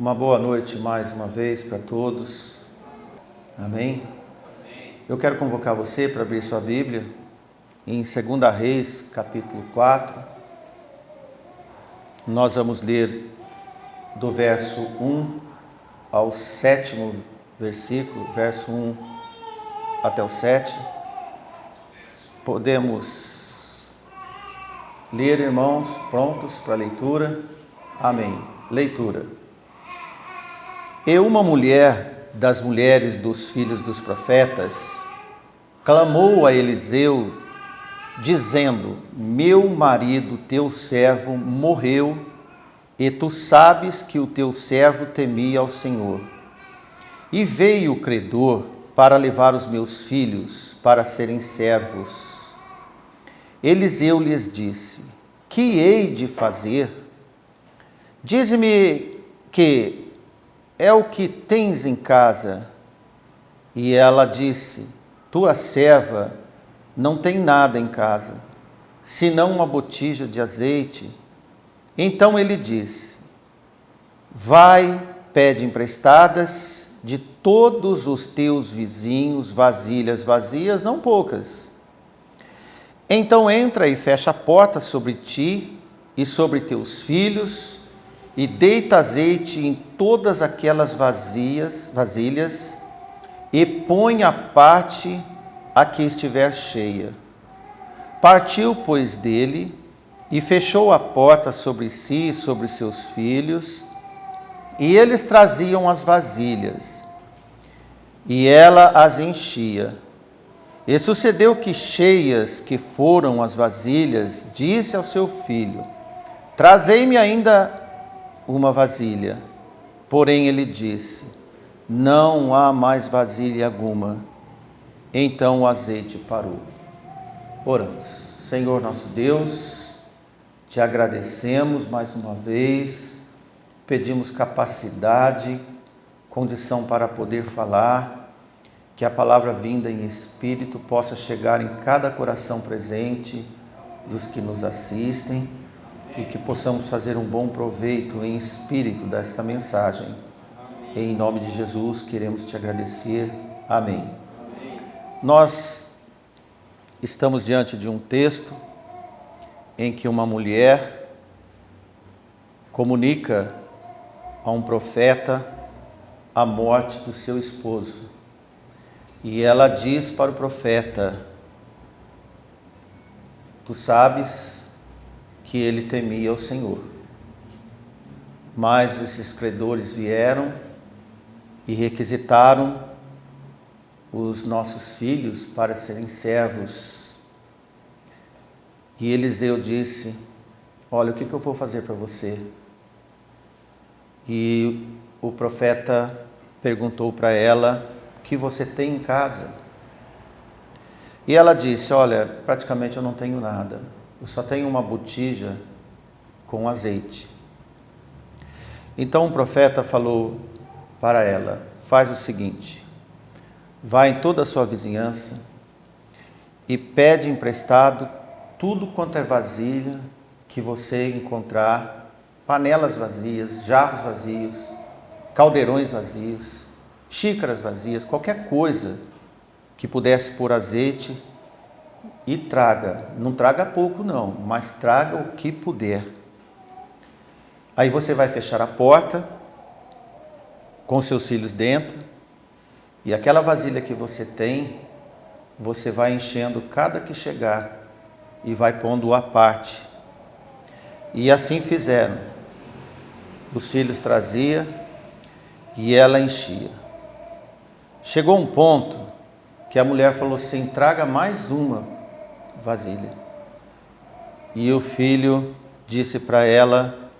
Uma boa noite mais uma vez para todos. Amém? Eu quero convocar você para abrir sua Bíblia em 2 Reis, capítulo 4. Nós vamos ler do verso 1 ao 7º versículo, verso 1 até o 7. Podemos ler, irmãos, prontos para a leitura? Amém. Leitura. E uma mulher das mulheres dos filhos dos profetas clamou a Eliseu, dizendo: meu marido, teu servo, morreu, e tu sabes que o teu servo temia ao Senhor. E veio o credor para levar os meus filhos para serem servos. Eliseu lhes disse: que hei de fazer? Dize-me que é o que tens em casa. E ela disse: tua serva não tem nada em casa, senão uma botija de azeite. Então ele disse: vai, pede emprestadas de todos os teus vizinhos vasilhas vazias, não poucas. Então entra e fecha a porta sobre ti e sobre teus filhos, e deita azeite em todas aquelas vasilhas, e põe a parte a que estiver cheia. Partiu, pois, dele, e fechou a porta sobre si e sobre seus filhos, e eles traziam as vasilhas, e ela as enchia. E sucedeu que, cheias que foram as vasilhas, disse ao seu filho: trazei-me ainda uma vasilha. Porém ele disse: não há mais vasilha alguma. Então o azeite parou. Oramos. Senhor nosso Deus, te agradecemos mais uma vez, pedimos capacidade, condição para poder falar, que a palavra vinda em espírito possa chegar em cada coração presente dos que nos assistem, e que possamos fazer um bom proveito em espírito desta mensagem. Em nome de Jesus, queremos te agradecer. Amém. Nós estamos diante de um texto em que uma mulher comunica a um profeta a morte do seu esposo. E ela diz para o profeta: tu sabes que ele temia ao Senhor. Mas esses credores vieram e requisitaram os nossos filhos para serem servos. E Eliseu disse: olha, o que eu vou fazer para você? E o profeta perguntou para ela: o que você tem em casa? E ela disse: olha, praticamente eu não tenho nada. Eu só tenho uma botija com azeite. Então o profeta falou para ela: faz o seguinte, vai em toda a sua vizinhança e pede emprestado tudo quanto é vasilha que você encontrar, panelas vazias, jarros vazios, caldeirões vazios, xícaras vazias, qualquer coisa que pudesse pôr azeite, e traga. Não traga pouco não, mas traga o que puder. Aí você vai fechar a porta com seus filhos dentro, e aquela vasilha que você tem, você vai enchendo cada que chegar e vai pondo à parte. E assim fizeram. Os filhos traziam e ela enchia. Chegou um ponto que a mulher falou assim: traga mais uma vasilha. E o filho disse para ela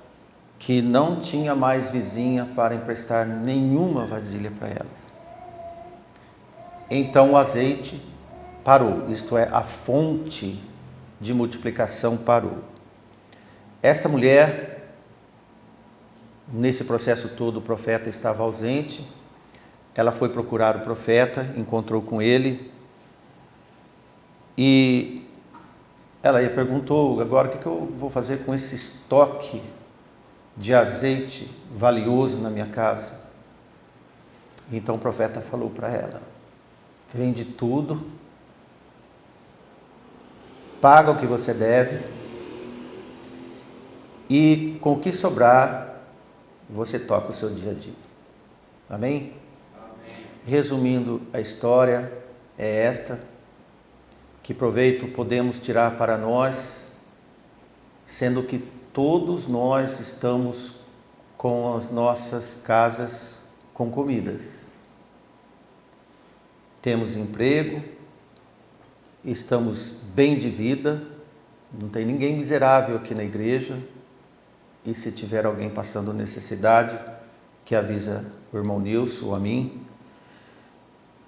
que não tinha mais vizinha para emprestar nenhuma vasilha para elas. Então o azeite parou, isto é, a fonte de multiplicação parou. Esta mulher, nesse processo todo, o profeta estava ausente. Ela foi procurar o profeta, encontrou com ele, e ela perguntou: agora o que eu vou fazer com esse estoque de azeite valioso na minha casa. Então o profeta falou para ela: vende tudo, paga o que você deve, e com o que sobrar, você toca o seu dia a dia. Amém? Amém. Resumindo, a história é esta. Que proveito podemos tirar para nós, sendo que todos nós estamos com as nossas casas com comidas. Temos emprego, estamos bem de vida, não tem ninguém miserável aqui na igreja, e se tiver alguém passando necessidade, que avisa o irmão Nilson ou a mim,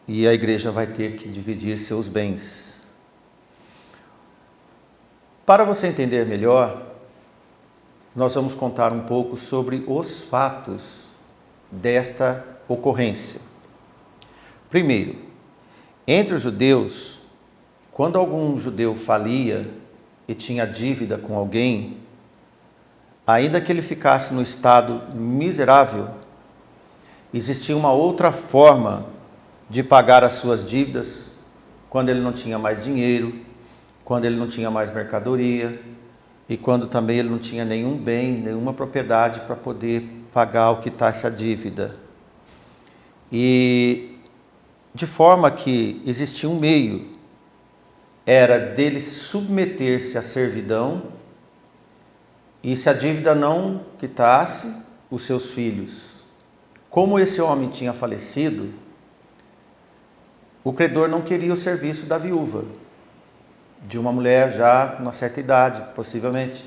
e a igreja vai ter que dividir seus bens. Para você entender melhor, nós vamos contar um pouco sobre os fatos desta ocorrência. Primeiro, entre os judeus, quando algum judeu falia e tinha dívida com alguém, ainda que ele ficasse no estado miserável, existia uma outra forma de pagar as suas dívidas quando ele não tinha mais dinheiro, quando ele não tinha mais mercadoria e quando também ele não tinha nenhum bem, nenhuma propriedade para poder pagar o que está essa dívida. E de forma que existia um meio, era dele submeter-se à servidão, e se a dívida não quitasse, os seus filhos. Como esse homem tinha falecido, o credor não queria o serviço da viúva, de uma mulher já com uma certa idade, possivelmente.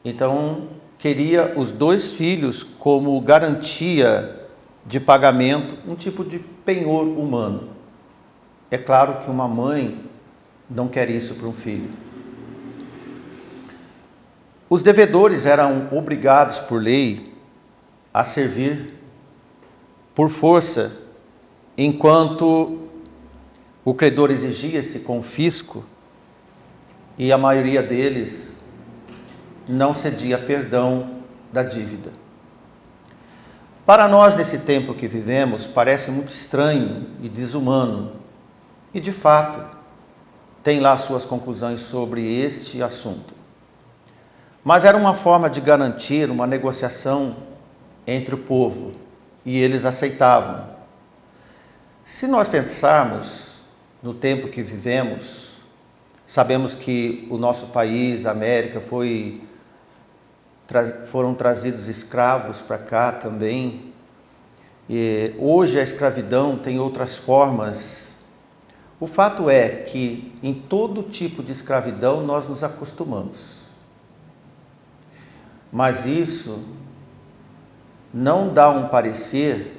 Então, queria os 2 filhos como garantia de pagamento, um tipo de penhor humano. É claro que uma mãe não quer isso para um filho. Os devedores eram obrigados por lei a servir por força, enquanto o credor exigia esse confisco, e a maioria deles não cedia perdão da dívida. Para nós, nesse tempo que vivemos, parece muito estranho e desumano, e de fato tem lá suas conclusões sobre este assunto. Mas era uma forma de garantir uma negociação entre o povo, e eles aceitavam. Se nós pensarmos no tempo que vivemos, sabemos que o nosso país, a América, foram trazidos escravos para cá também. E hoje a escravidão tem outras formas. O fato é que em todo tipo de escravidão nós nos acostumamos. Mas isso não dá um parecer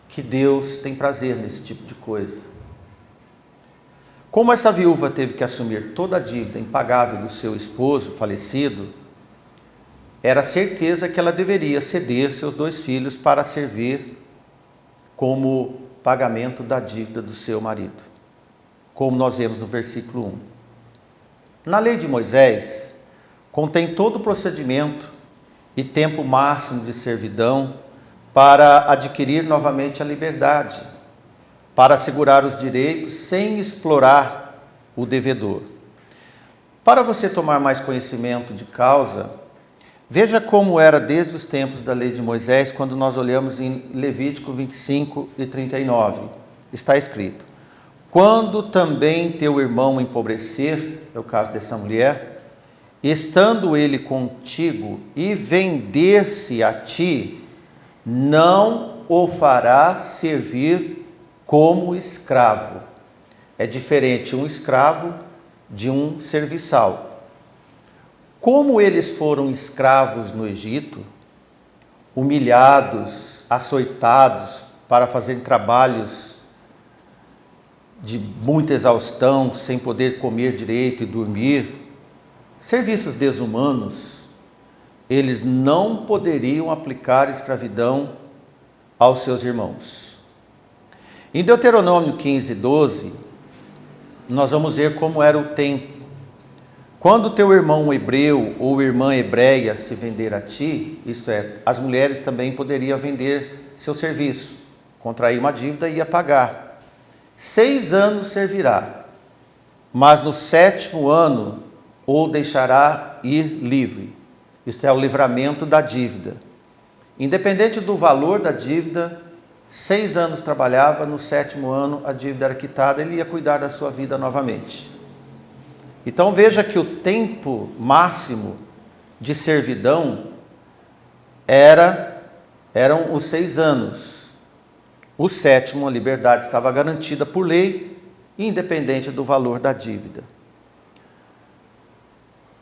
que Deus tem prazer nesse tipo de coisa. Como essa viúva teve que assumir toda a dívida impagável do seu esposo falecido, era certeza que ela deveria ceder seus 2 filhos para servir como pagamento da dívida do seu marido, como nós vemos no versículo 1. Na lei de Moisés, contém todo o procedimento e tempo máximo de servidão para adquirir novamente a liberdade, para assegurar os direitos sem explorar o devedor. Para você tomar mais conhecimento de causa, veja como era desde os tempos da lei de Moisés, quando nós olhamos em Levítico 25 e 39. Está escrito: quando também teu irmão empobrecer, é o caso dessa mulher, estando ele contigo e vender-se a ti, não o farás servir como escravo. É diferente um escravo de um serviçal. Como eles foram escravos no Egito, humilhados, açoitados para fazerem trabalhos de muita exaustão, sem poder comer direito e dormir, serviços desumanos, eles não poderiam aplicar escravidão aos seus irmãos. Em Deuteronômio 15, 12, nós vamos ver como era o tempo. Quando teu irmão hebreu ou irmã hebreia se vender a ti, isto é, as mulheres também poderiam vender seu serviço, contrair uma dívida e ia pagar. 6 anos servirá, mas no 7º ano o deixará ir livre. Isto é o livramento da dívida. Independente do valor da dívida, 6 anos trabalhava, no 7º ano a dívida era quitada, ele ia cuidar da sua vida novamente. Então veja que o tempo máximo de servidão eram os 6 anos. O 7º, a liberdade estava garantida por lei, independente do valor da dívida.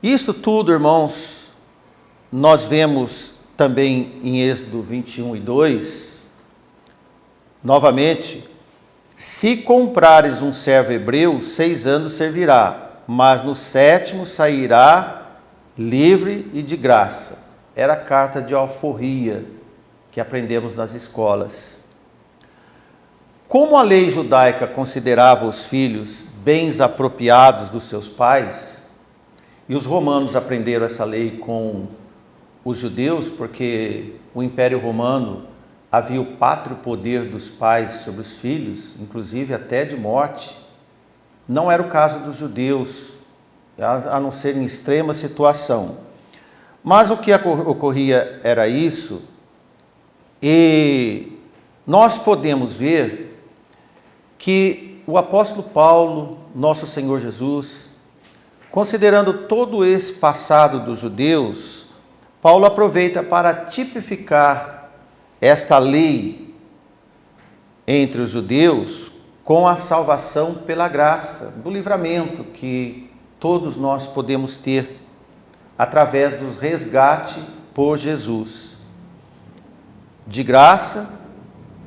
Isto tudo, irmãos, nós vemos também em Êxodo 21:2, novamente, se comprares um servo hebreu, 6 anos servirá, mas no 7º sairá livre e de graça. Era a carta de alforria que aprendemos nas escolas. Como a lei judaica considerava os filhos bens apropriados dos seus pais, e os romanos aprenderam essa lei com os judeus, porque o Império Romano havia o pátrio poder dos pais sobre os filhos, inclusive até de morte. Não era o caso dos judeus, a não ser em extrema situação. Mas o que ocorria era isso, e nós podemos ver que o apóstolo Paulo, nosso Senhor Jesus, considerando todo esse passado dos judeus, Paulo aproveita para tipificar esta lei entre os judeus com a salvação pela graça, do livramento que todos nós podemos ter através do resgate por Jesus. De graça,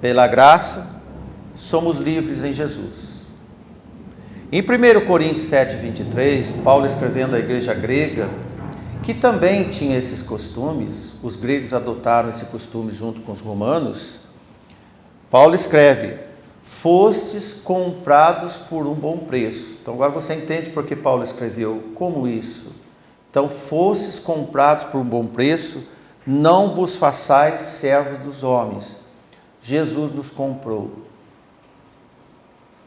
pela graça, somos livres em Jesus. Em 1 Coríntios 7:23, Paulo escrevendo à igreja grega, que também tinha esses costumes, os gregos adotaram esse costume junto com os romanos, Paulo escreve: fostes comprados por um bom preço. Então agora você entende por que Paulo escreveu, como isso? Então, fostes comprados por um bom preço, não vos façais servos dos homens. Jesus nos comprou.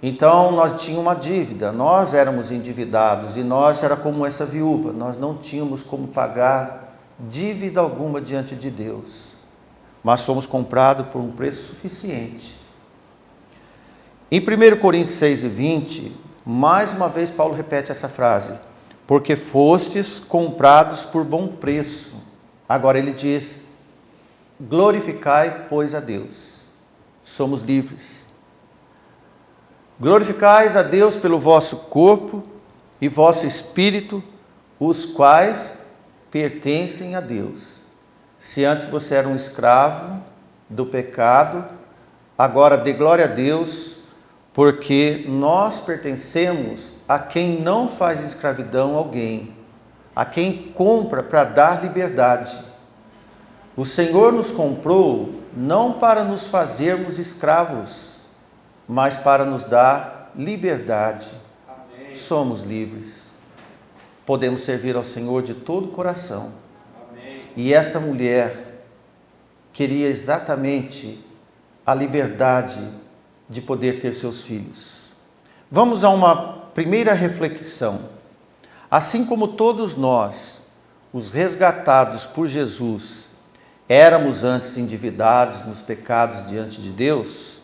Então, nós tínhamos uma dívida, nós éramos endividados e nós era como essa viúva, nós não tínhamos como pagar dívida alguma diante de Deus, mas fomos comprados por um preço suficiente. Em 1 Coríntios 6:20, mais uma vez Paulo repete essa frase, porque fostes comprados por bom preço. Agora ele diz, glorificai, pois, a Deus. Somos livres. Glorificais a Deus pelo vosso corpo e vosso espírito, os quais pertencem a Deus. Se antes você era um escravo do pecado, agora dê glória a Deus, porque nós pertencemos a quem não faz escravidão a alguém, a quem compra para dar liberdade. O Senhor nos comprou não para nos fazermos escravos, mas para nos dar liberdade. Amém. Somos livres. Podemos servir ao Senhor de todo o coração. Amém. E esta mulher queria exatamente a liberdade de poder ter seus filhos. Vamos a uma primeira reflexão. Assim como todos nós, os resgatados por Jesus, éramos antes endividados nos pecados diante de Deus,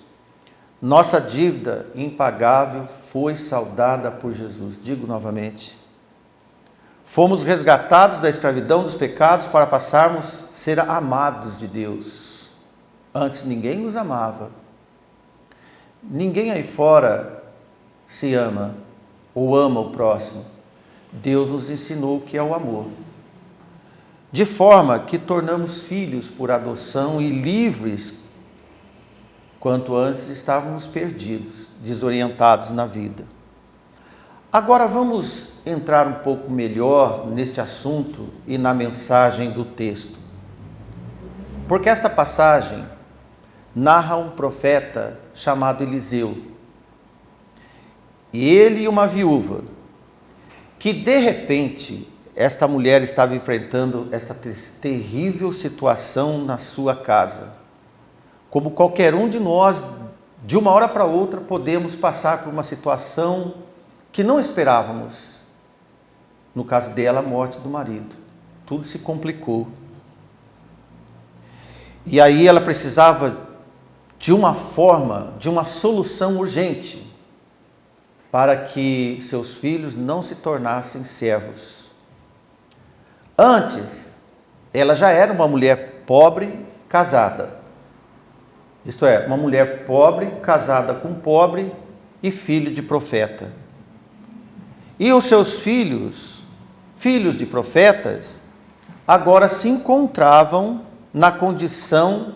nossa dívida impagável foi saldada por Jesus. Digo novamente. Fomos resgatados da escravidão dos pecados para passarmos a ser amados de Deus. Antes ninguém nos amava. Ninguém aí fora se ama ou ama o próximo. Deus nos ensinou o que é o amor. De forma que tornamos filhos por adoção e livres, quanto antes estávamos perdidos, desorientados na vida. Agora vamos entrar um pouco melhor neste assunto e na mensagem do texto. Porque esta passagem narra um profeta chamado Eliseu. E ele e uma viúva. que de repente esta mulher estava enfrentando esta terrível situação na sua casa. Como qualquer um de nós, de uma hora para outra, podemos passar por uma situação que não esperávamos. No caso dela, a morte do marido. Tudo se complicou. E aí ela precisava de uma forma, de uma solução urgente, para que seus filhos não se tornassem servos. Antes, ela já era uma mulher pobre, casada. Isto é, uma mulher pobre, casada com pobre e filho de profeta. E os seus filhos, filhos de profetas, agora se encontravam na condição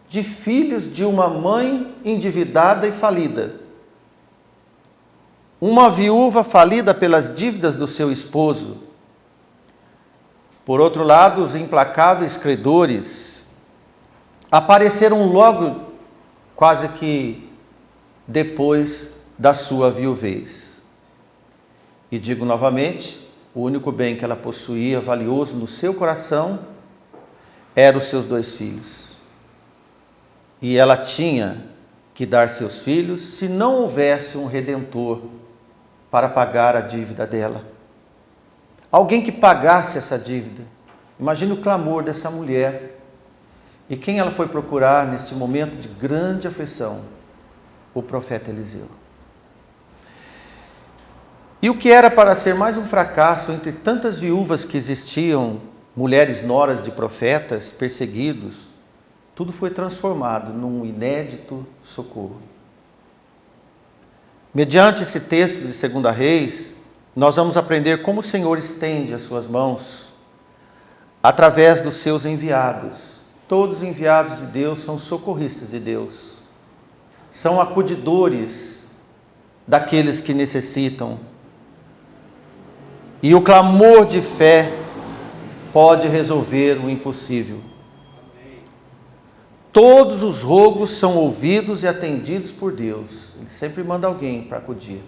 de filhos de uma mãe endividada e falida. Uma viúva falida pelas dívidas do seu esposo. Por outro lado, os implacáveis credores apareceram logo, quase que depois da sua viuvez. E digo novamente, o único bem que ela possuía, valioso no seu coração, eram os seus 2 filhos. E ela tinha que dar seus filhos se não houvesse um redentor para pagar a dívida dela. Alguém que pagasse essa dívida. Imagine o clamor dessa mulher. E quem ela foi procurar neste momento de grande aflição? O profeta Eliseu. E o que era para ser mais um fracasso entre tantas viúvas que existiam, mulheres noras de profetas perseguidos, tudo foi transformado num inédito socorro. Mediante esse texto de 2 Reis, nós vamos aprender como o Senhor estende as suas mãos através dos seus enviados. Todos os enviados de Deus são socorristas de Deus. São acudidores daqueles que necessitam. E o clamor de fé pode resolver o impossível. Todos os rogos são ouvidos e atendidos por Deus. Ele sempre manda alguém para acudir.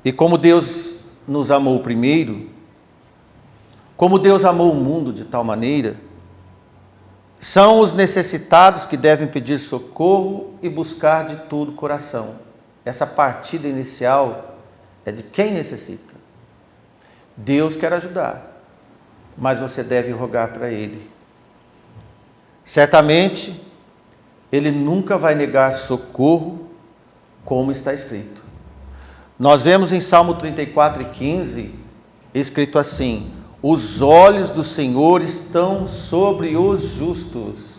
E como Deus nos amou primeiro, como Deus amou o mundo de tal maneira, são os necessitados que devem pedir socorro e buscar de todo o coração. Essa partida inicial é de quem necessita. Deus quer ajudar, mas você deve rogar para Ele. Certamente, Ele nunca vai negar socorro, como está escrito. Nós vemos em Salmo 34:15, escrito assim: os olhos do Senhor estão sobre os justos.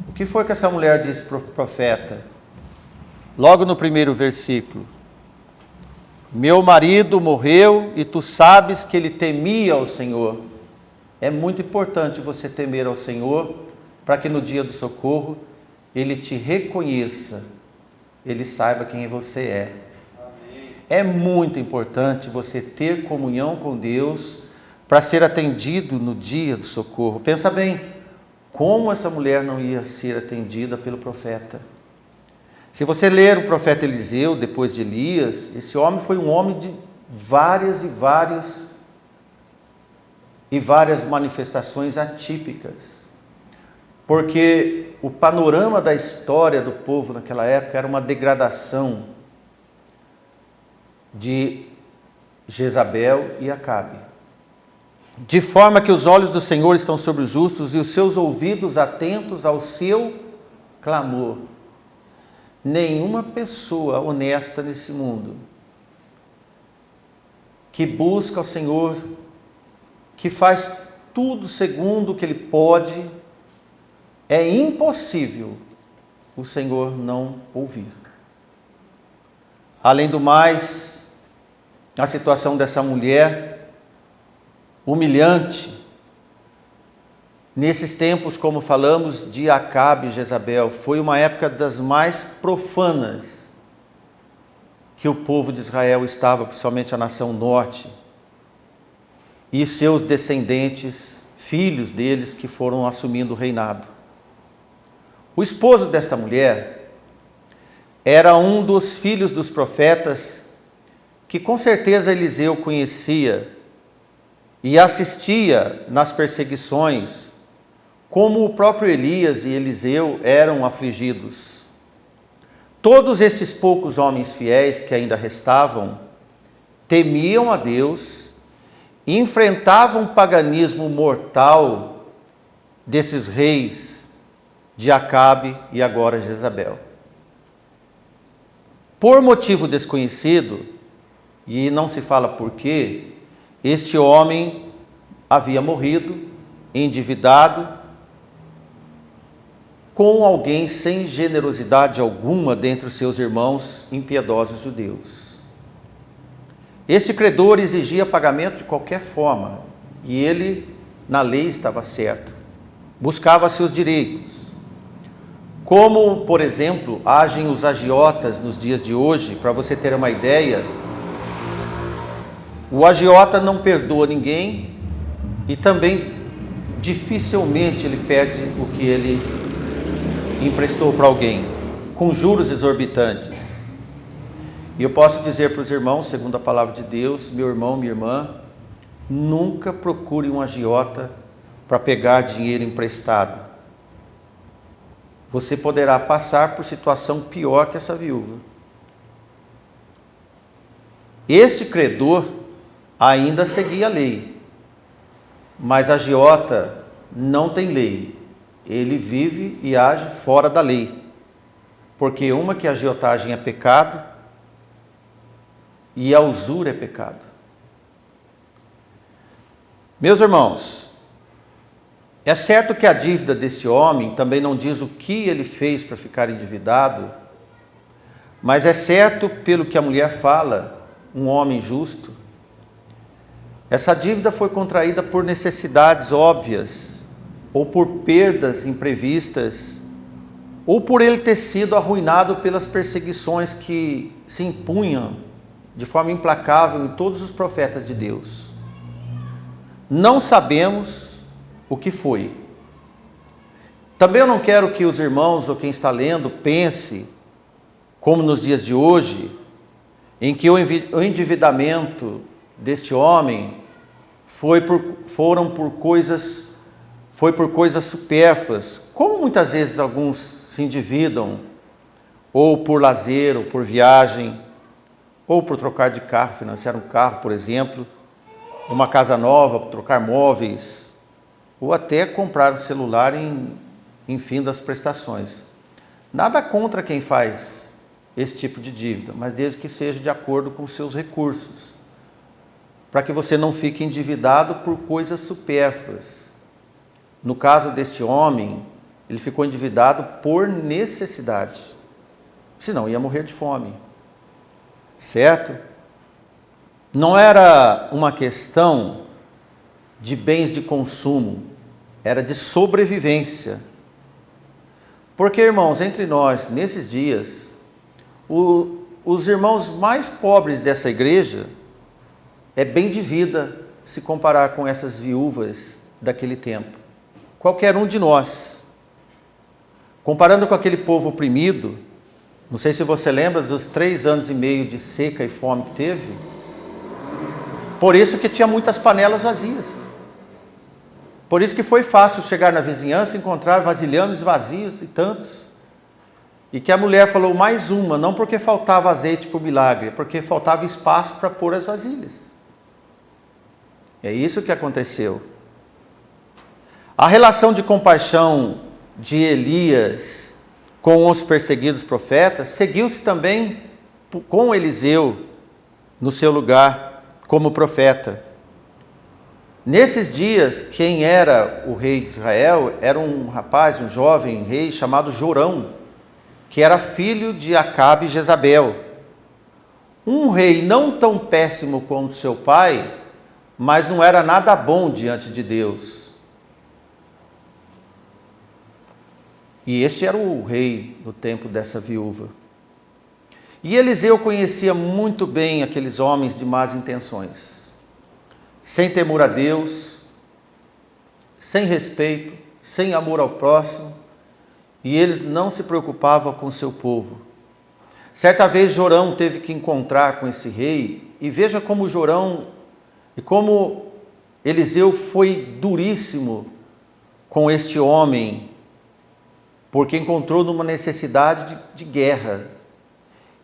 O que foi que essa mulher disse para o profeta? Logo no primeiro versículo: meu marido morreu e tu sabes que ele temia ao Senhor. É muito importante você temer ao Senhor, para que no dia do socorro, Ele te reconheça, Ele saiba quem você é. Amém. É muito importante você ter comunhão com Deus, para ser atendido no dia do socorro. Pensa bem, como essa mulher não ia ser atendida pelo profeta? Se você ler o profeta Eliseu, depois de Elias, esse homem foi um homem de várias manifestações atípicas, porque o panorama da história do povo naquela época era uma degradação de Jezabel e Acabe, de forma que os olhos do Senhor estão sobre os justos e os seus ouvidos atentos ao seu clamor. Nenhuma pessoa honesta nesse mundo que busca o Senhor, que faz tudo segundo o que Ele pode, é impossível o Senhor não ouvir. Além do mais, a situação dessa mulher, humilhante, nesses tempos, como falamos, de Acabe e Jezabel, foi uma época das mais profanas que o povo de Israel estava, principalmente a nação norte, e seus descendentes, filhos deles, que foram assumindo o reinado. O esposo desta mulher era um dos filhos dos profetas que com certeza Eliseu conhecia e assistia nas perseguições, como o próprio Elias e Eliseu eram afligidos. Todos esses poucos homens fiéis que ainda restavam, temiam a Deus, enfrentavam o paganismo mortal desses reis de Acabe e agora Jezabel. Por motivo desconhecido, e não se fala por quê, este homem havia morrido, endividado, com alguém sem generosidade alguma dentre os seus irmãos impiedosos judeus. Este credor exigia pagamento de qualquer forma, e ele, na lei, estava certo. Buscava seus direitos. Como, por exemplo, agem os agiotas nos dias de hoje, para você ter uma ideia, o agiota não perdoa ninguém e também dificilmente ele perde o que ele emprestou para alguém, com juros exorbitantes. E eu posso dizer para os irmãos, segundo a palavra de Deus, meu irmão, minha irmã, nunca procure um agiota para pegar dinheiro emprestado. Você poderá passar por situação pior que essa viúva. Este credor ainda seguia a lei, mas agiota não tem lei. Ele vive e age fora da lei, porque uma que a agiotagem é pecado e a usura é pecado. Meus irmãos, é certo que a dívida desse homem também não diz o que ele fez para ficar endividado, mas é certo, pelo que a mulher fala, um homem justo, essa dívida foi contraída por necessidades óbvias, ou por perdas imprevistas, ou por ele ter sido arruinado pelas perseguições que se impunham de forma implacável em todos os profetas de Deus. Não sabemos o que foi. Também eu não quero que os irmãos ou quem está lendo pense, como nos dias de hoje, em que o endividamento deste homem foi por coisas supérfluas, como muitas vezes alguns se endividam, ou por lazer, ou por viagem, ou por trocar de carro, financiar um carro, por exemplo, uma casa nova, trocar móveis, ou até comprar um celular em fim das prestações. Nada contra quem faz esse tipo de dívida, mas desde que seja de acordo com os seus recursos, para que você não fique endividado por coisas supérfluas. No caso deste homem, ele ficou endividado por necessidade, senão ia morrer de fome, certo? Não era uma questão de bens de consumo, era de sobrevivência. Porque, irmãos, entre nós, nesses dias, os irmãos mais pobres dessa igreja é bem de vida se comparar com essas viúvas daquele tempo. Qualquer um de nós. Comparando com aquele povo oprimido, não sei se você lembra dos 3 anos e meio de seca e fome que teve, por isso que tinha muitas panelas vazias. Por isso que foi fácil chegar na vizinhança e encontrar vasilhames vazios e tantos. E que a mulher falou mais uma, não porque faltava azeite por milagre, porque faltava espaço para pôr as vasilhas. É isso que aconteceu. A relação de compaixão de Elias com os perseguidos profetas seguiu-se também com Eliseu no seu lugar como profeta. Nesses dias, quem era o rei de Israel era um rapaz, um jovem rei chamado Jorão, que era filho de Acabe e Jezabel. Um rei não tão péssimo quanto seu pai, mas não era nada bom diante de Deus. E este era o rei no tempo dessa viúva. E Eliseu conhecia muito bem aqueles homens de más intenções, sem temor a Deus, sem respeito, sem amor ao próximo, e eles não se preocupavam com o seu povo. Certa vez Jorão teve que encontrar com esse rei E veja como Jorão e como Eliseu foi duríssimo com este homem, porque encontrou numa necessidade de guerra.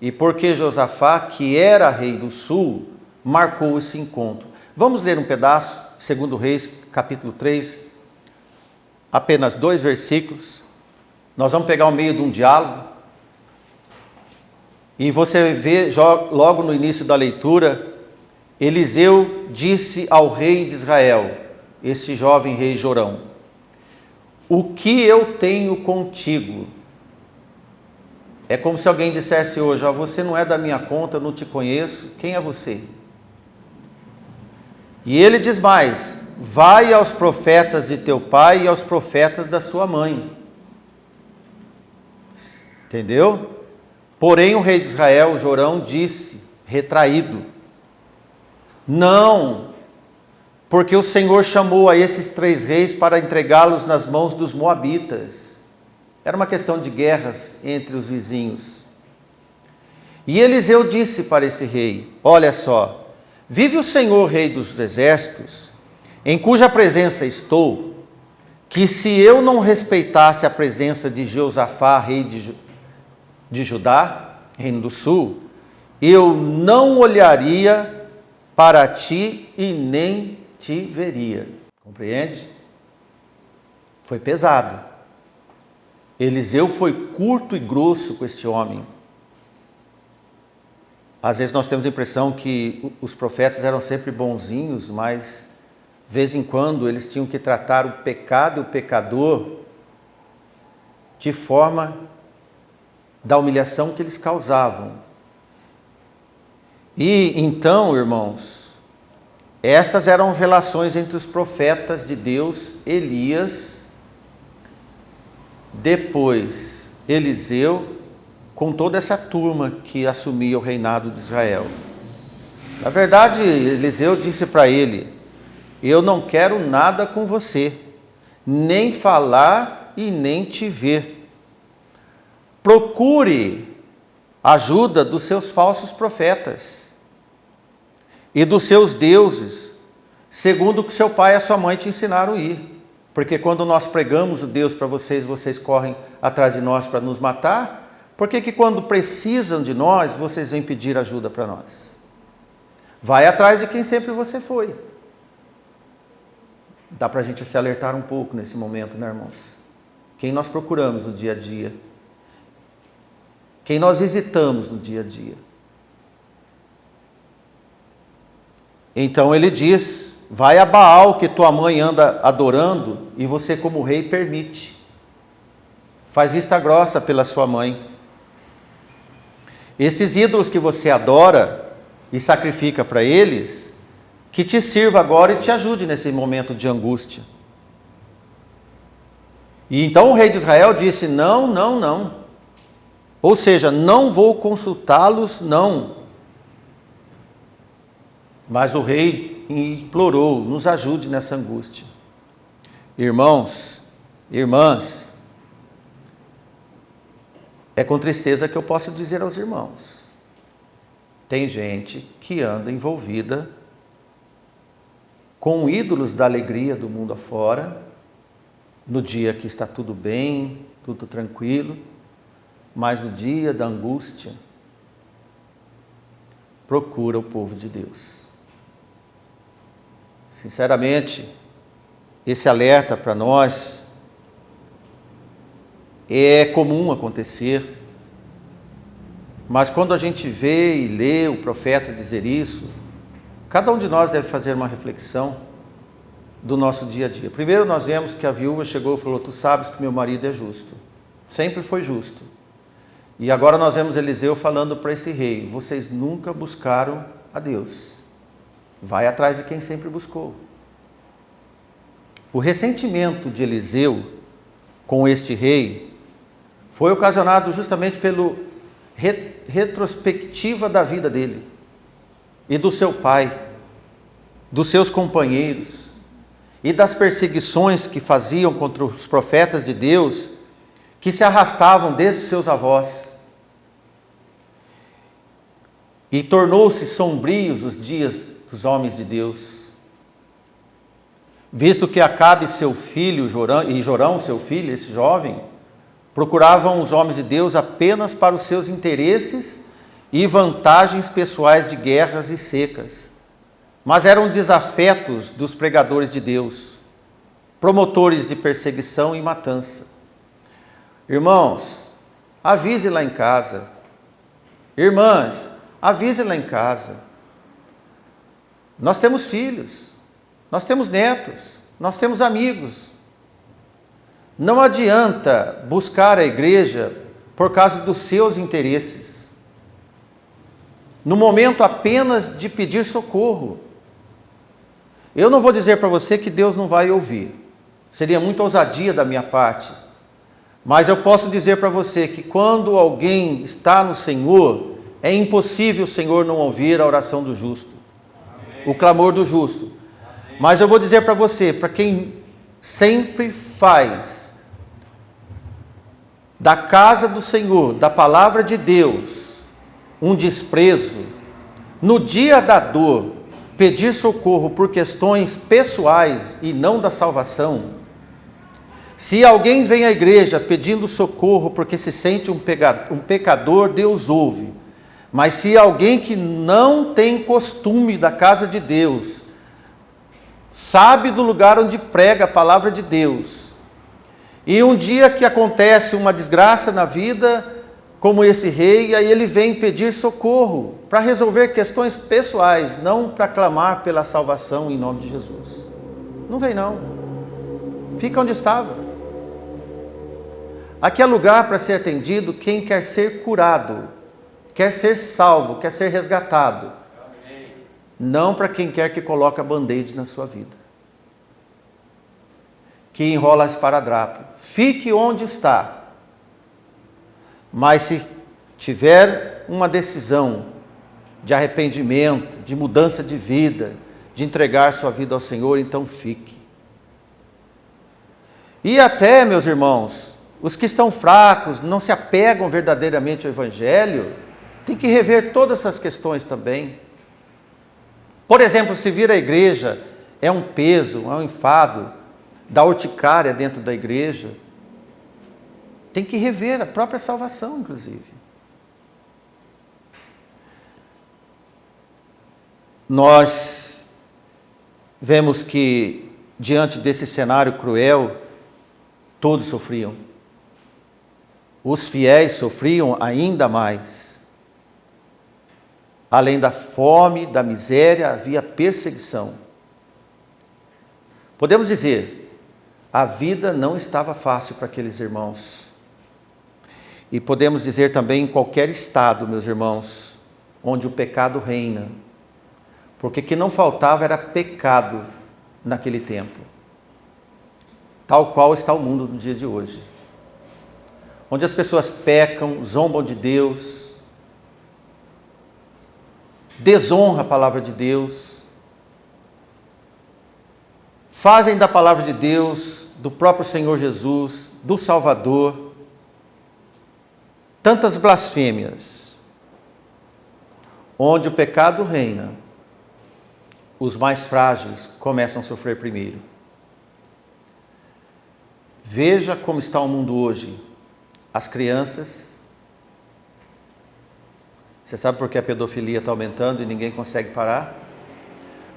E porque Josafá, que era rei do sul, marcou esse encontro. Vamos ler um pedaço, 2 Reis, capítulo 3, apenas 2 versículos. Nós vamos pegar o meio de um diálogo. E você vê logo no início da leitura, Eliseu disse ao rei de Israel, esse jovem rei Jorão: o que eu tenho contigo? É como se alguém dissesse hoje: você não é da minha conta, eu não te conheço, quem é você? E ele diz mais: vai aos profetas de teu pai e aos profetas da sua mãe. Entendeu? Porém o rei de Israel, Jorão, disse, retraído: não, porque o Senhor chamou a esses 3 reis para entregá-los nas mãos dos moabitas. Era uma questão de guerras entre os vizinhos. E Eliseu disse para esse rei: olha só, vive o Senhor, rei dos exércitos, em cuja presença estou, que se eu não respeitasse a presença de Josafá, rei de Judá, reino do sul, eu não olharia para ti e nem te veria. Compreende? Foi pesado. Eliseu foi curto e grosso com este homem. Às vezes nós temos a impressão que os profetas eram sempre bonzinhos, mas de vez em quando eles tinham que tratar o pecado e o pecador de forma da humilhação que eles causavam. E então, irmãos, essas eram as relações entre os profetas de Deus, Elias, depois Eliseu, com toda essa turma que assumia o reinado de Israel. Na verdade, Eliseu disse para ele: eu não quero nada com você, nem falar e nem te ver. Procure ajuda dos seus falsos profetas e dos seus deuses, segundo o que seu pai e a sua mãe te ensinaram a ir. Porque quando nós pregamos o Deus para vocês, vocês correm atrás de nós para nos matar. Por que quando precisam de nós, vocês vêm pedir ajuda para nós? Vai atrás de quem sempre você foi. Dá para a gente se alertar um pouco nesse momento, né, irmãos? Quem nós procuramos no dia a dia? Quem nós visitamos no dia a dia? Então ele diz: vai a Baal que tua mãe anda adorando e você como rei permite. Faz vista grossa pela sua mãe. Esses ídolos que você adora e sacrifica para eles, que te sirva agora e te ajude nesse momento de angústia. E então o rei de Israel disse: não, não, não. Ou seja, não vou consultá-los, não. Mas o rei implorou: nos ajude nessa angústia. Irmãos, irmãs, é com tristeza que eu posso dizer aos irmãos: tem gente que anda envolvida com ídolos da alegria do mundo afora, no dia que está tudo bem, tudo tranquilo, mas no dia da angústia, procura o povo de Deus. Sinceramente, esse alerta para nós é comum acontecer, mas quando a gente vê e lê o profeta dizer isso, cada um de nós deve fazer uma reflexão do nosso dia a dia. Primeiro nós vemos que a viúva chegou e falou: tu sabes que meu marido é justo, sempre foi justo. E agora nós vemos Eliseu falando para esse rei: vocês nunca buscaram a Deus, vai atrás de quem sempre buscou. O ressentimento de Eliseu com este rei foi ocasionado justamente pela retrospectiva da vida dele e do seu pai, dos seus companheiros e das perseguições que faziam contra os profetas de Deus, que se arrastavam desde os seus avós. e tornou-se sombrios os dias dos homens de Deus, visto que Acabe seu filho e Jorão seu filho, esse jovem, procuravam os homens de Deus apenas para os seus interesses e vantagens pessoais de guerras e secas, mas eram desafetos dos pregadores de Deus, promotores de perseguição e matança. Irmãos, avise lá em casa. Irmãs, avise lá em casa. Nós temos filhos, nós temos netos, nós temos amigos. Não adianta buscar a igreja por causa dos seus interesses, no momento apenas de pedir socorro. Eu não vou dizer para você que Deus não vai ouvir, seria muita ousadia da minha parte, mas eu posso dizer para você que quando alguém está no Senhor, é impossível o Senhor não ouvir a oração do justo, o clamor do justo. Mas eu vou dizer para você, para quem sempre faz da casa do Senhor, da palavra de Deus, um desprezo, no dia da dor, pedir socorro por questões pessoais e não da salvação. Se alguém vem à igreja pedindo socorro porque se sente um pecador, Deus ouve. Mas se alguém que não tem costume da casa de Deus, sabe do lugar onde prega a palavra de Deus, e um dia que acontece uma desgraça na vida, como esse rei, aí ele vem pedir socorro para resolver questões pessoais, não para clamar pela salvação em nome de Jesus. Não vem não. Fica onde estava. Aqui é lugar para ser atendido quem quer ser curado, quer ser salvo, quer ser resgatado. Não para quem quer que coloque a band-aid na sua vida, que enrola esparadrapo. Fique onde está. Mas se tiver uma decisão de arrependimento, de mudança de vida, de entregar sua vida ao Senhor, então fique. E até, meus irmãos, os que estão fracos, não se apegam verdadeiramente ao Evangelho, tem que rever todas essas questões também. Por exemplo, se vir à igreja é um peso, é um enfado, da urticária dentro da igreja, tem que rever a própria salvação, inclusive. Nós vemos que, diante desse cenário cruel, todos sofriam. Os fiéis sofriam ainda mais. Além da fome, da miséria, havia perseguição. Podemos dizer, a vida não estava fácil para aqueles irmãos. E podemos dizer também em qualquer estado, meus irmãos, onde o pecado reina. Porque o que não faltava era pecado naquele tempo. Tal qual está o mundo no dia de hoje. Onde as pessoas pecam, zombam de Deus, desonram a palavra de Deus, fazem da palavra de Deus, do próprio Senhor Jesus, do Salvador, tantas blasfêmias. Onde o pecado reina, os mais frágeis começam a sofrer primeiro. Veja como está o mundo hoje. As crianças, você sabe por que a pedofilia está aumentando e ninguém consegue parar?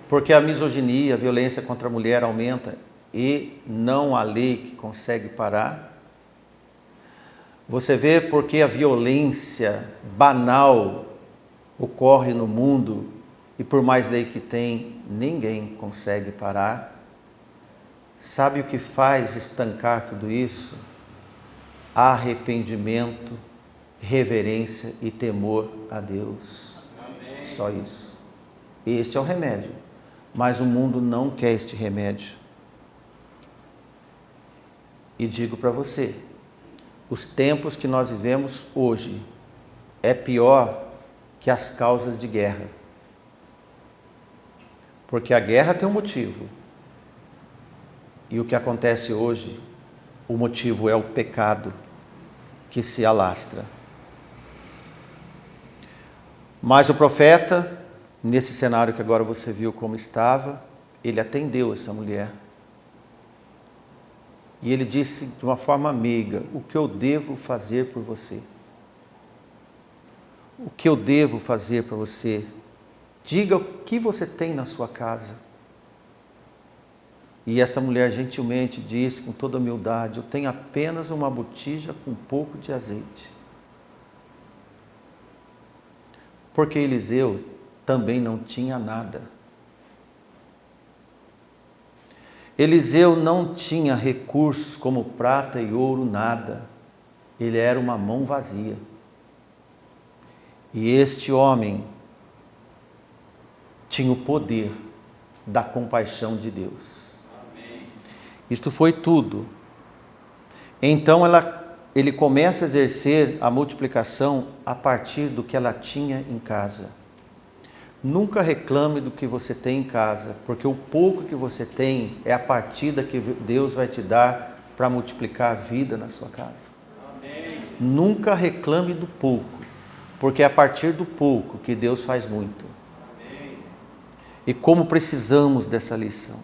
Porque a misoginia, a violência contra a mulher aumenta e não há lei que consegue parar. Você vê porque a violência banal ocorre no mundo e por mais lei que tem, ninguém consegue parar. Sabe o que faz estancar tudo isso? Arrependimento, reverência e temor a Deus. Amém. Só isso. Este é o remédio. Mas o mundo não quer este remédio. E digo para você, os tempos que nós vivemos hoje é pior que as causas de guerra. Porque a guerra tem um motivo. E o que acontece hoje, o motivo é o pecado que se alastra. Mas o profeta, nesse cenário que agora você viu como estava, ele atendeu essa mulher. E ele disse de uma forma meiga: o que eu devo fazer por você? O que eu devo fazer para você? Diga o que você tem na sua casa. E esta mulher gentilmente disse, com toda humildade: eu tenho apenas uma botija com um pouco de azeite. Porque Eliseu também não tinha nada. Eliseu não tinha recursos como prata e ouro, nada. Ele era uma mão vazia. E este homem tinha o poder da compaixão de Deus. Amém. Isto foi tudo. Então ele começa a exercer a multiplicação a partir do que ela tinha em casa. Nunca reclame do que você tem em casa, porque o pouco que você tem é a partida que Deus vai te dar para multiplicar a vida na sua casa. Amém. Nunca reclame do pouco, porque é a partir do pouco que Deus faz muito. Amém. E como precisamos dessa lição.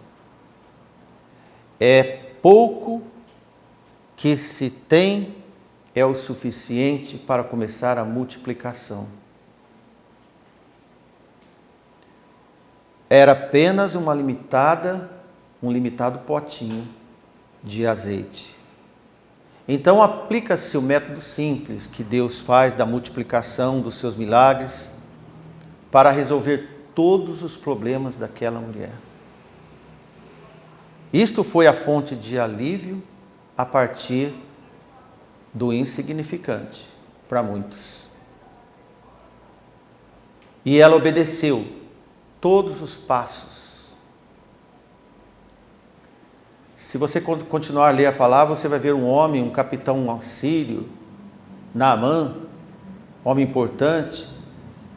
É pouco que se tem é o suficiente para começar a multiplicação. Era apenas um limitado potinho de azeite. Então aplica-se o método simples que Deus faz da multiplicação dos seus milagres para resolver todos os problemas daquela mulher. Isto foi a fonte de alívio a partir do insignificante para muitos. E ela obedeceu todos os passos. Se você continuar a ler a palavra, você vai ver um homem, um capitão sírio, Naamã, homem importante,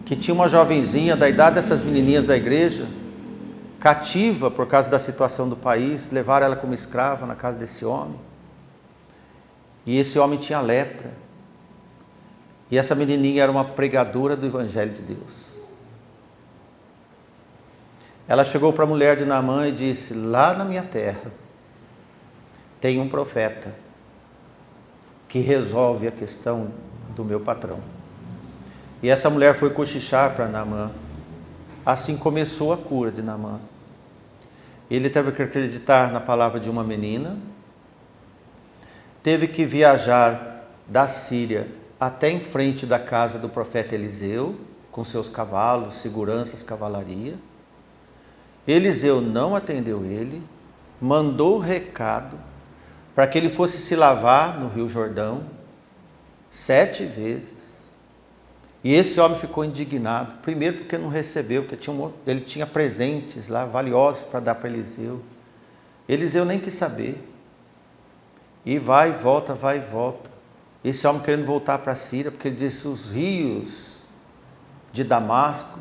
que tinha uma jovenzinha da idade dessas menininhas da igreja, cativa por causa da situação do país, levaram ela como escrava na casa desse homem. E esse homem tinha lepra. E essa menininha era uma pregadora do Evangelho de Deus. Ela chegou para a mulher de Naamã e disse: lá na minha terra tem um profeta que resolve a questão do meu patrão. E essa mulher foi cochichar para Naamã. Assim começou a cura de Naamã. Ele teve que acreditar na palavra de uma menina, teve que viajar da Síria até em frente da casa do profeta Eliseu, com seus cavalos, seguranças, cavalaria. Eliseu não atendeu ele, mandou recado para que ele fosse se lavar no Rio Jordão 7 vezes. E esse homem ficou indignado, primeiro porque não recebeu, porque ele tinha presentes lá valiosos para dar para Eliseu. Eliseu nem quis saber. E vai e volta, vai e volta. Esse homem querendo voltar para a Síria, porque ele disse: os rios de Damasco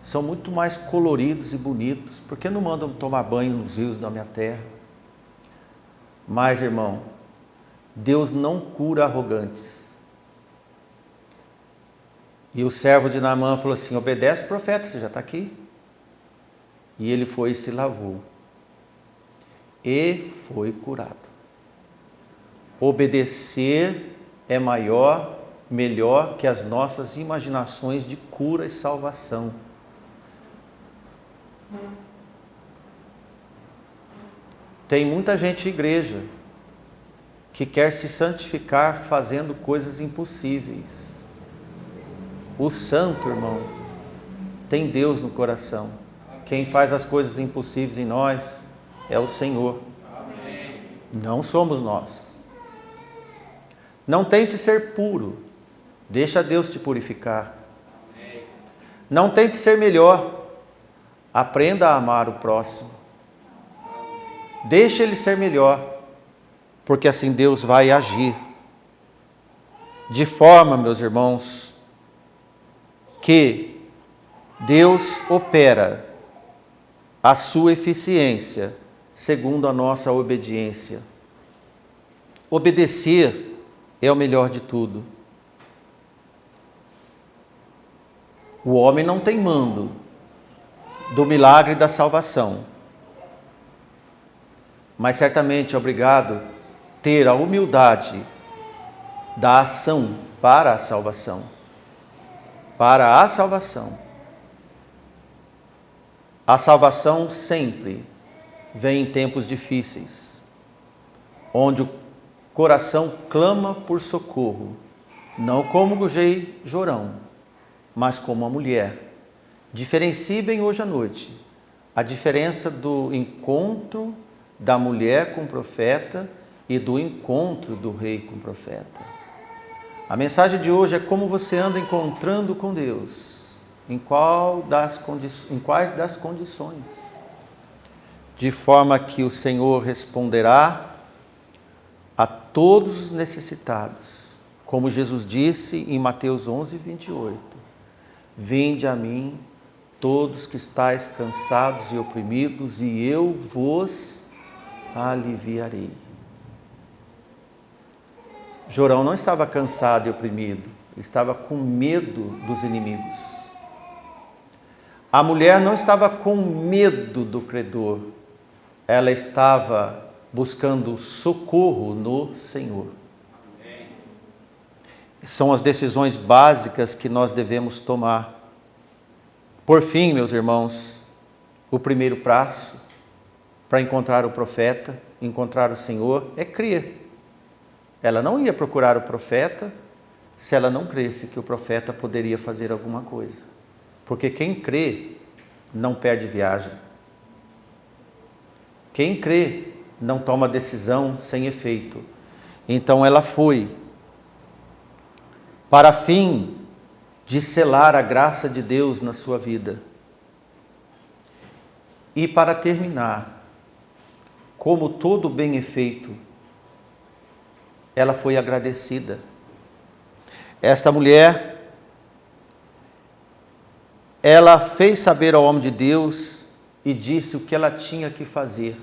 são muito mais coloridos e bonitos. Por que não mandam tomar banho nos rios da minha terra? Mas, irmão, Deus não cura arrogantes. E o servo de Naamã falou assim: obedece o profeta, você já está aqui. E ele foi e se lavou. E foi curado. Obedecer é melhor que as nossas imaginações de cura e salvação. Tem muita gente na igreja que quer se santificar fazendo coisas impossíveis. O santo, irmão, tem Deus no coração. Quem faz as coisas impossíveis em nós é o Senhor. Amém. Não somos nós. Não tente ser puro. Deixa Deus te purificar. Amém. Não tente ser melhor. Aprenda a amar o próximo. Deixa ele ser melhor, porque assim Deus vai agir. De forma, meus irmãos, que Deus opera a sua eficiência segundo a nossa obediência. Obedecer é o melhor de tudo. O homem não tem mando do milagre da salvação, mas certamente é obrigado ter a humildade da ação para a salvação. Para a salvação. A salvação sempre vem em tempos difíceis, onde o coração clama por socorro, não como o rei Jorão, mas como a mulher. Diferencie bem hoje à noite a diferença do encontro da mulher com o profeta e do encontro do rei com o profeta. A mensagem de hoje é como você anda encontrando com Deus, em quais das condições, de forma que o Senhor responderá a todos os necessitados, como Jesus disse em Mateus 11, 28, vinde a mim todos que estáis cansados e oprimidos, e eu vos aliviarei. Jorão não estava cansado e oprimido, estava com medo dos inimigos. A mulher não estava com medo do credor, ela estava buscando socorro no Senhor. São as decisões básicas que nós devemos tomar. Por fim, meus irmãos, o primeiro passo para encontrar o profeta, encontrar o Senhor, é crer. Ela não ia procurar o profeta se ela não cresce que o profeta poderia fazer alguma coisa. Porque quem crê não perde viagem. Quem crê não toma decisão sem efeito. Então ela foi para fim de selar a graça de Deus na sua vida. E para terminar, como todo bem é feito, ela foi agradecida. Esta mulher, ela fez saber ao homem de Deus e disse o que ela tinha que fazer.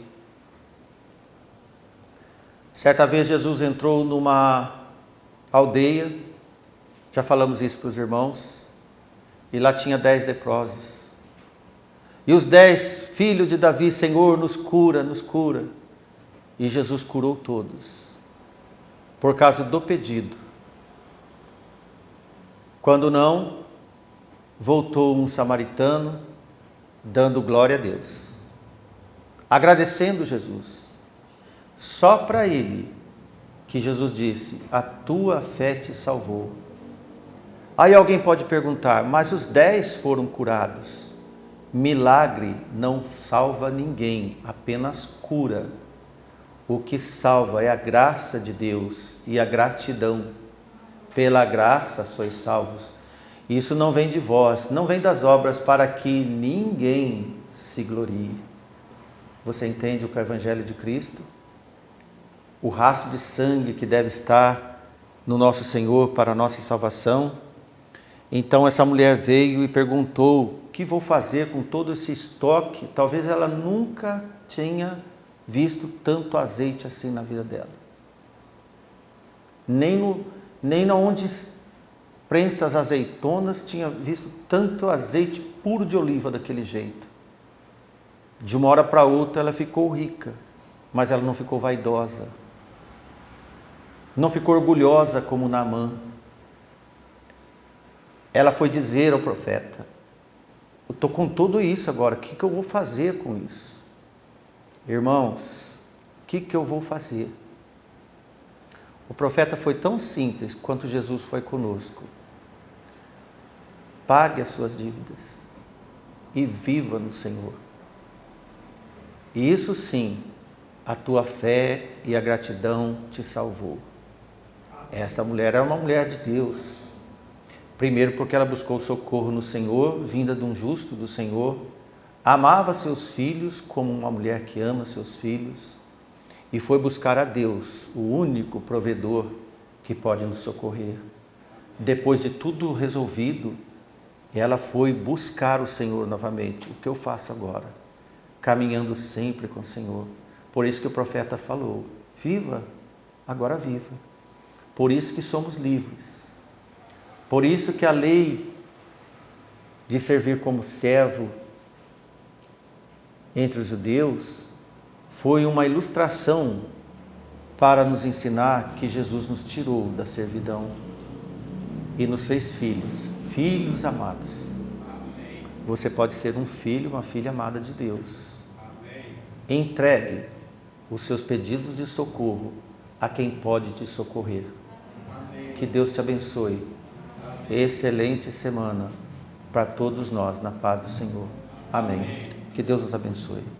Certa vez Jesus entrou numa aldeia, já falamos isso para os irmãos, e lá tinha 10 leprosos. E os 10 filhos de Davi, Senhor, nos cura, nos cura. E Jesus curou todos, por causa do pedido. Quando não, voltou um samaritano, dando glória a Deus, agradecendo Jesus. Só para ele que Jesus disse, a tua fé te salvou. Aí alguém pode perguntar, mas os 10 foram curados. Milagre não salva ninguém, apenas cura. O que salva é a graça de Deus e a gratidão. Pela graça sois salvos. Isso não vem de vós, não vem das obras, para que ninguém se glorie. Você entende o que é o Evangelho de Cristo? O rastro de sangue que deve estar no nosso Senhor para a nossa salvação. Então essa mulher veio e perguntou, o que vou fazer com todo esse estoque? Talvez ela nunca tinha visto tanto azeite assim na vida dela. Nem onde prensa as azeitonas tinha visto tanto azeite puro de oliva daquele jeito. De uma hora para outra ela ficou rica, mas ela não ficou vaidosa. Não ficou orgulhosa como Naamã. Ela foi dizer ao profeta, eu estou com tudo isso agora, o que eu vou fazer com isso? Irmãos, o que eu vou fazer? O profeta foi tão simples quanto Jesus foi conosco. Pague as suas dívidas e viva no Senhor. E isso sim, a tua fé e a gratidão te salvou. Esta mulher era uma mulher de Deus. Primeiro porque ela buscou socorro no Senhor, vinda de um justo do Senhor. Amava seus filhos como uma mulher que ama seus filhos. E foi buscar a Deus, o único provedor que pode nos socorrer. Depois de tudo resolvido, ela foi buscar o Senhor novamente. O que eu faço agora? Caminhando sempre com o Senhor. Por isso que o profeta falou, viva, agora viva. Por isso que somos livres. Por isso que a lei de servir como servo entre os judeus, foi uma ilustração para nos ensinar que Jesus nos tirou da servidão e nos fez filhos, filhos amados. Você pode ser um filho, uma filha amada de Deus. Entregue os seus pedidos de socorro a quem pode te socorrer. Que Deus te abençoe. Excelente semana para todos nós, na paz do Senhor. Amém. Que Deus nos abençoe.